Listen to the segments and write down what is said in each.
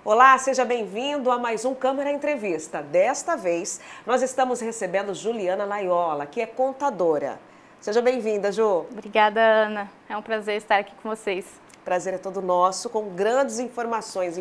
Olá, seja bem-vindo a mais um Câmara Entrevista. Desta vez, nós estamos recebendo Juliana Laiola, que é contadora. Seja bem-vinda, Ju. Obrigada, Ana. É um prazer estar aqui com vocês. Prazer é todo nosso, com grandes informações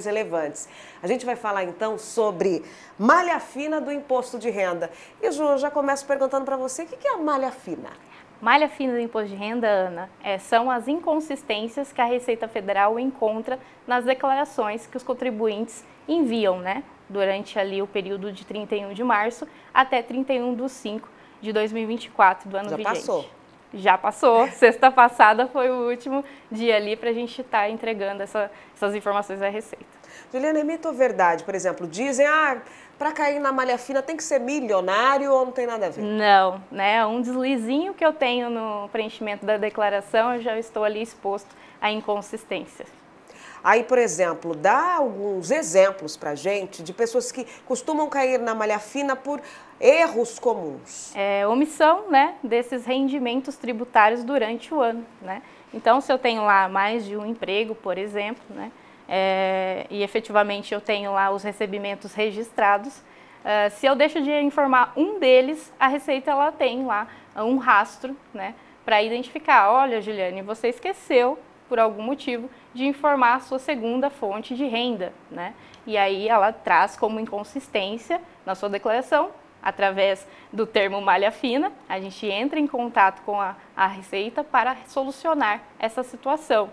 relevantes. A gente vai falar então sobre malha fina do imposto de renda. E Ju, eu já começo perguntando para você, o que é a malha fina? Malha fina do imposto de renda, Ana, são as inconsistências que a Receita Federal encontra nas declarações que os contribuintes enviam, durante ali o período de 31 de março até 31/5/2024 do ano vigente. Já passou. Já passou. Sexta passada foi o último dia ali para a gente estar entregando essas informações à Receita. Juliana, é mito ou verdade? Por exemplo, dizem, para cair na malha fina tem que ser milionário ou não tem nada a ver? Não, um deslizinho que eu tenho no preenchimento da declaração, eu já estou ali exposto a inconsistências. Aí, por exemplo, dá alguns exemplos para a gente de pessoas que costumam cair na malha fina por erros comuns. Omissão, desses rendimentos tributários durante o ano, Então, se eu tenho lá mais de um emprego, por exemplo, e efetivamente eu tenho lá os recebimentos registrados, se eu deixo de informar um deles, a Receita ela tem lá um rastro, para identificar, olha, Juliane, você esqueceu, por algum motivo, de informar a sua segunda fonte de renda, E aí ela traz como inconsistência na sua declaração, através do termo malha fina, a gente entra em contato com a Receita para solucionar essa situação,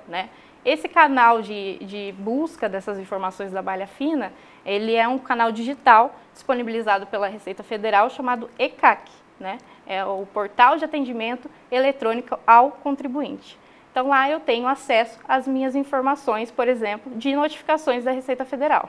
Esse canal de busca dessas informações da malha fina, ele é um canal digital disponibilizado pela Receita Federal chamado ECAC, É o Portal de Atendimento Eletrônico ao Contribuinte. Então lá eu tenho acesso às minhas informações, por exemplo, de notificações da Receita Federal,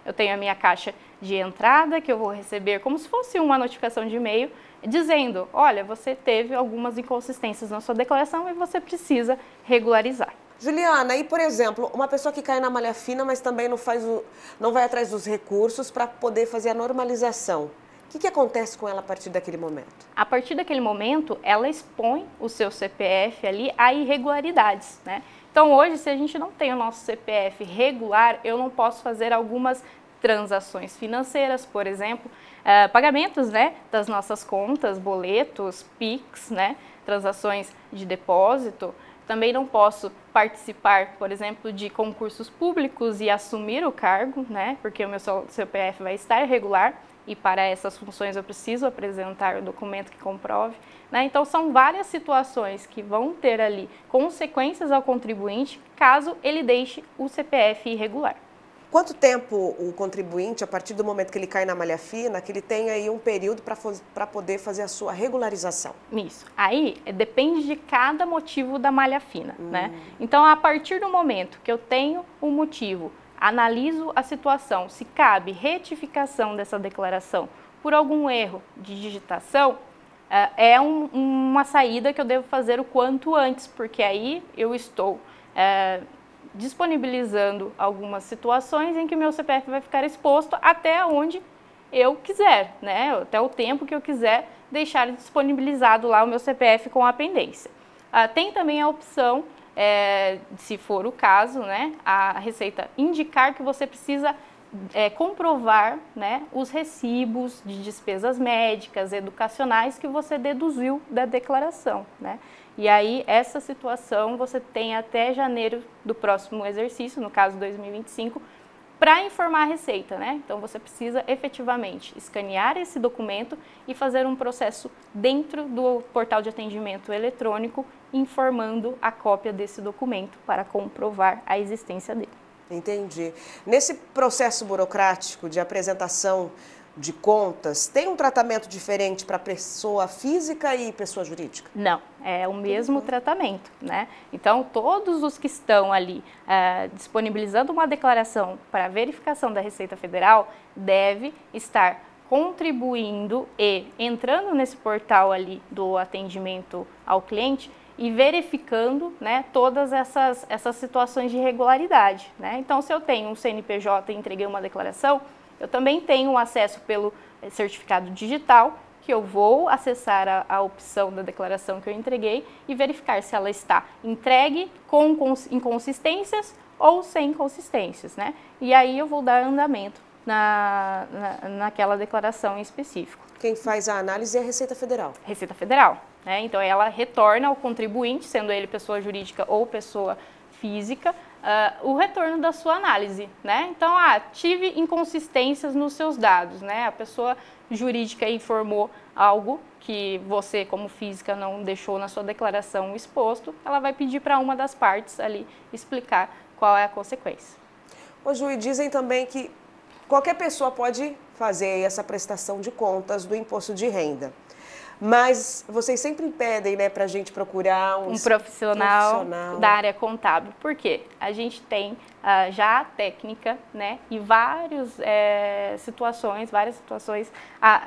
Eu tenho a minha caixa de entrada que eu vou receber como se fosse uma notificação de e-mail dizendo, olha, você teve algumas inconsistências na sua declaração e você precisa regularizar. Juliana, e por exemplo, uma pessoa que cai na malha fina, mas também não vai atrás dos recursos para poder fazer a normalização. O que acontece com ela a partir daquele momento? A partir daquele momento, ela expõe o seu CPF ali a irregularidades, Então hoje, se a gente não tem o nosso CPF regular, eu não posso fazer algumas transações financeiras, por exemplo, pagamentos, das nossas contas, boletos, PIX, transações de depósito. Também não posso participar, por exemplo, de concursos públicos e assumir o cargo, Porque o meu CPF vai estar irregular e para essas funções eu preciso apresentar o documento que comprove, Então são várias situações que vão ter ali consequências ao contribuinte caso ele deixe o CPF irregular. Quanto tempo o contribuinte, a partir do momento que ele cai na malha fina, que ele tem aí um período para poder fazer a sua regularização? Isso. Aí depende de cada motivo da malha fina, Então, a partir do momento que eu tenho um motivo, analiso a situação, se cabe retificação dessa declaração por algum erro de digitação, é uma saída que eu devo fazer o quanto antes, porque aí eu estou disponibilizando algumas situações em que o meu CPF vai ficar exposto até onde eu quiser, até o tempo que eu quiser deixar disponibilizado lá o meu CPF com a pendência. Tem também a opção, se for o caso, a Receita indicar que você precisa comprovar os recibos de despesas médicas, educacionais que você deduziu da declaração, E aí, essa situação você tem até janeiro do próximo exercício, no caso 2025, para informar a Receita, Então, você precisa efetivamente escanear esse documento e fazer um processo dentro do portal de atendimento eletrônico, informando a cópia desse documento para comprovar a existência dele. Entendi. Nesse processo burocrático de apresentação de contas, tem um tratamento diferente para pessoa física e pessoa jurídica? Não, é o mesmo tratamento, Então, todos os que estão ali disponibilizando uma declaração para verificação da Receita Federal deve estar contribuindo e entrando nesse portal ali do atendimento ao cliente e verificando todas essas situações de irregularidade. Então, se eu tenho um CNPJ e entreguei uma declaração, eu também tenho acesso pelo certificado digital que eu vou acessar a opção da declaração que eu entreguei e verificar se ela está entregue com inconsistências ou sem inconsistências, né? E aí eu vou dar andamento naquela declaração em específico. Quem faz a análise é a Receita Federal. Receita Federal, né? Então ela retorna ao contribuinte, sendo ele pessoa jurídica ou pessoa física, o retorno da sua análise, né? Então, tive inconsistências nos seus dados, né? A pessoa jurídica informou algo que você, como física, não deixou na sua declaração exposto, ela vai pedir para uma das partes ali explicar qual é a consequência. Ô, Ju, e dizem também que qualquer pessoa pode fazer essa prestação de contas do imposto de renda. Mas vocês sempre pedem, né, para a gente procurar um profissional da área contábil. Por quê? A gente tem já a técnica, né, e várias situações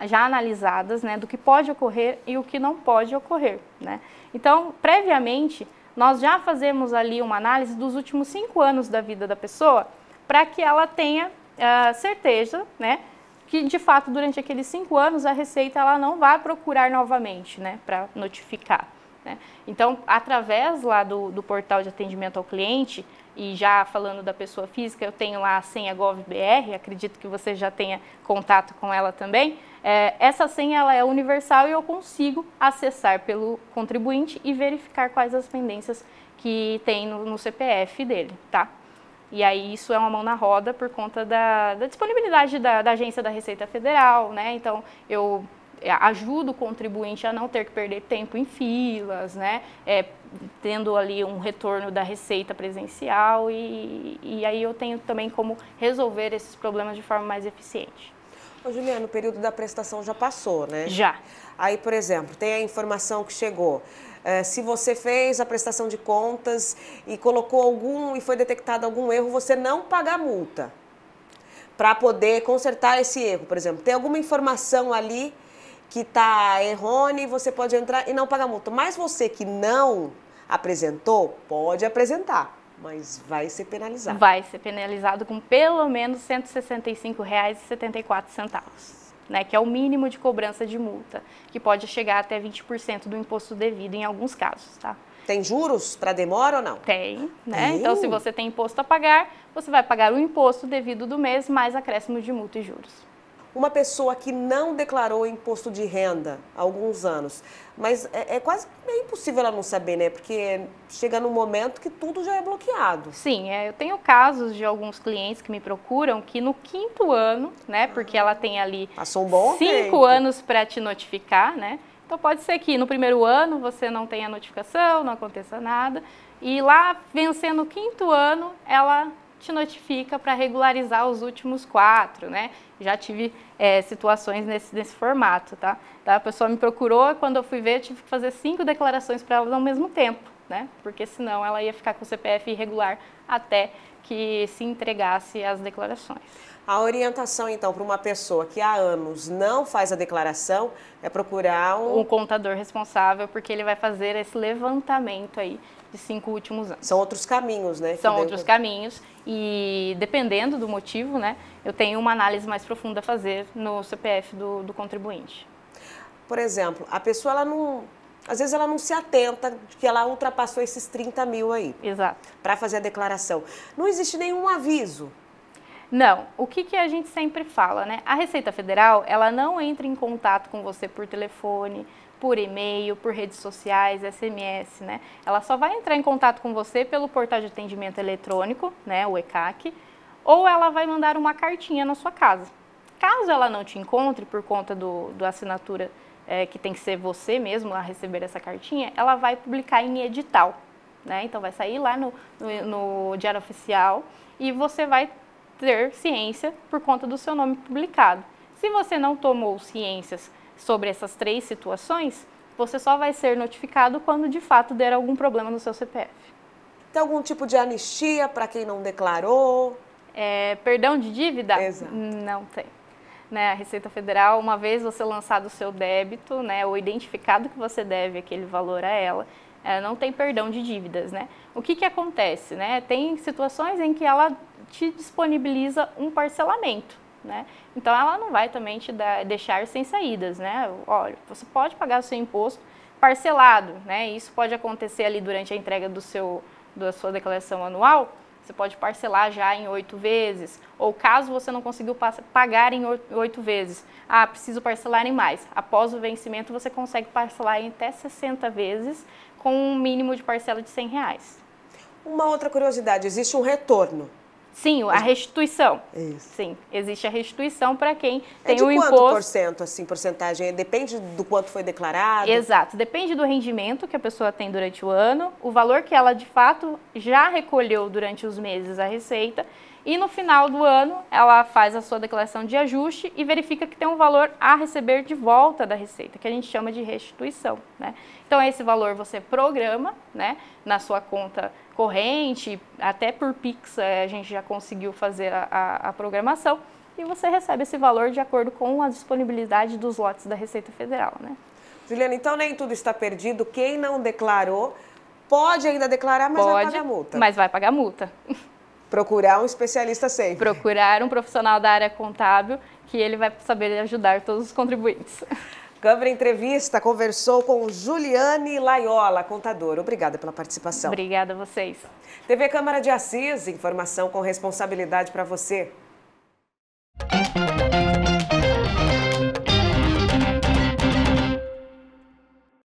já analisadas, né, do que pode ocorrer e o que não pode ocorrer, né. Então, previamente, nós já fazemos ali uma análise dos últimos 5 anos da vida da pessoa para que ela tenha certeza, né, que de fato durante aqueles 5 anos a Receita ela não vai procurar novamente, né, para notificar, né? Então, através lá do portal de atendimento ao cliente, e já falando da pessoa física, eu tenho lá a senha GovBR, acredito que você já tenha contato com ela também. Essa senha ela é universal e eu consigo acessar pelo contribuinte e verificar quais as pendências que tem no CPF dele, tá? E aí isso é uma mão na roda por conta da disponibilidade da agência da Receita Federal, né? Então eu ajudo o contribuinte a não ter que perder tempo em filas, né? Tendo ali um retorno da Receita presencial e aí eu tenho também como resolver esses problemas de forma mais eficiente. Ô, Juliana, o período da prestação já passou, né? Já. Aí, por exemplo, tem a informação que chegou. Se você fez a prestação de contas e colocou e foi detectado algum erro, você não paga a multa para poder consertar esse erro. Por exemplo, tem alguma informação ali que está errônea e você pode entrar e não pagar a multa. Mas você que não apresentou, pode apresentar, mas vai ser penalizado. Vai ser penalizado com pelo menos R$ 165,74. Né, que é o mínimo de cobrança de multa, que pode chegar até 20% do imposto devido em alguns casos, tá? Tem juros para demora ou não? Tem, né? Então, se você tem imposto a pagar, você vai pagar o imposto devido do mês, mais acréscimo de multa e juros. Uma pessoa que não declarou imposto de renda há alguns anos, mas é quase impossível ela não saber, né? Porque chega num momento que tudo já é bloqueado. Sim, eu tenho casos de alguns clientes que me procuram que no 5º ano, né? Porque ela tem ali passou um bom 5 anos para te notificar, né? Então pode ser que no 1º ano você não tenha notificação, não aconteça nada, e lá vencendo o 5º ano, ela te notifica para regularizar os últimos 4, né? Já tive situações nesse formato, tá? A pessoa me procurou e quando eu fui ver, eu tive que fazer 5 declarações para ela ao mesmo tempo, né? Porque senão ela ia ficar com o CPF irregular até que se entregasse as declarações. A orientação, então, para uma pessoa que há anos não faz a declaração é procurar um contador responsável, porque ele vai fazer esse levantamento aí de 5 últimos anos. São outros caminhos, né? São outros caminhos e dependendo do motivo, né, eu tenho uma análise mais profunda a fazer no CPF do contribuinte. Por exemplo, a pessoa, às vezes ela não se atenta de que ela ultrapassou esses 30 mil aí. Exato. Para fazer a declaração. Não existe nenhum aviso. Não, o que a gente sempre fala, né? A Receita Federal, ela não entra em contato com você por telefone, por e-mail, por redes sociais, SMS, né? Ela só vai entrar em contato com você pelo portal de atendimento eletrônico, né, o ECAC, ou ela vai mandar uma cartinha na sua casa. Caso ela não te encontre por conta da assinatura, que tem que ser você mesmo a receber essa cartinha, ela vai publicar em edital, né? Então vai sair lá no Diário Oficial e você vai ter ciência por conta do seu nome publicado. Se você não tomou ciências sobre essas 3 situações, você só vai ser notificado quando de fato der algum problema no seu CPF. Tem algum tipo de anistia para quem não declarou? Perdão de dívida? Exato. Não tem. Né, a Receita Federal, uma vez você lançado o seu débito, né, ou identificado que você deve aquele valor a ela, não tem perdão de dívidas, né? O que acontece, né? Tem situações em que ela te disponibiliza um parcelamento, né? Então ela não vai também te deixar sem saídas, né? Olha, você pode pagar o seu imposto parcelado, né? Isso pode acontecer ali durante a entrega da sua declaração anual. Você pode parcelar já em 8 vezes, ou caso você não conseguiu pagar em 8 vezes, preciso parcelar em mais. Após o vencimento, você consegue parcelar em até 60 vezes, com um mínimo de parcela de R$100. Uma outra curiosidade, existe um retorno? Sim, a restituição. Isso. Sim, existe a restituição para quem tem o imposto. De quanto por cento, assim, porcentagem? Depende do quanto foi declarado? Exato, depende do rendimento que a pessoa tem durante o ano, o valor que ela de fato já recolheu durante os meses a Receita, e no final do ano ela faz a sua declaração de ajuste e verifica que tem um valor a receber de volta da Receita, que a gente chama de restituição, né? Então esse valor você programa, né, na sua conta corrente, até por Pix a gente já conseguiu fazer a programação, e você recebe esse valor de acordo com a disponibilidade dos lotes da Receita Federal, né? Juliana, então nem tudo está perdido. Quem não declarou pode ainda declarar, mas vai pagar multa. Mas vai pagar multa. Procurar um especialista sempre. Procurar um profissional da área contábil, que ele vai saber ajudar todos os contribuintes. Câmara Entrevista conversou com Juliane Laiola, contadora. Obrigada pela participação. Obrigada a vocês. TV Câmara de Assis, informação com responsabilidade para você.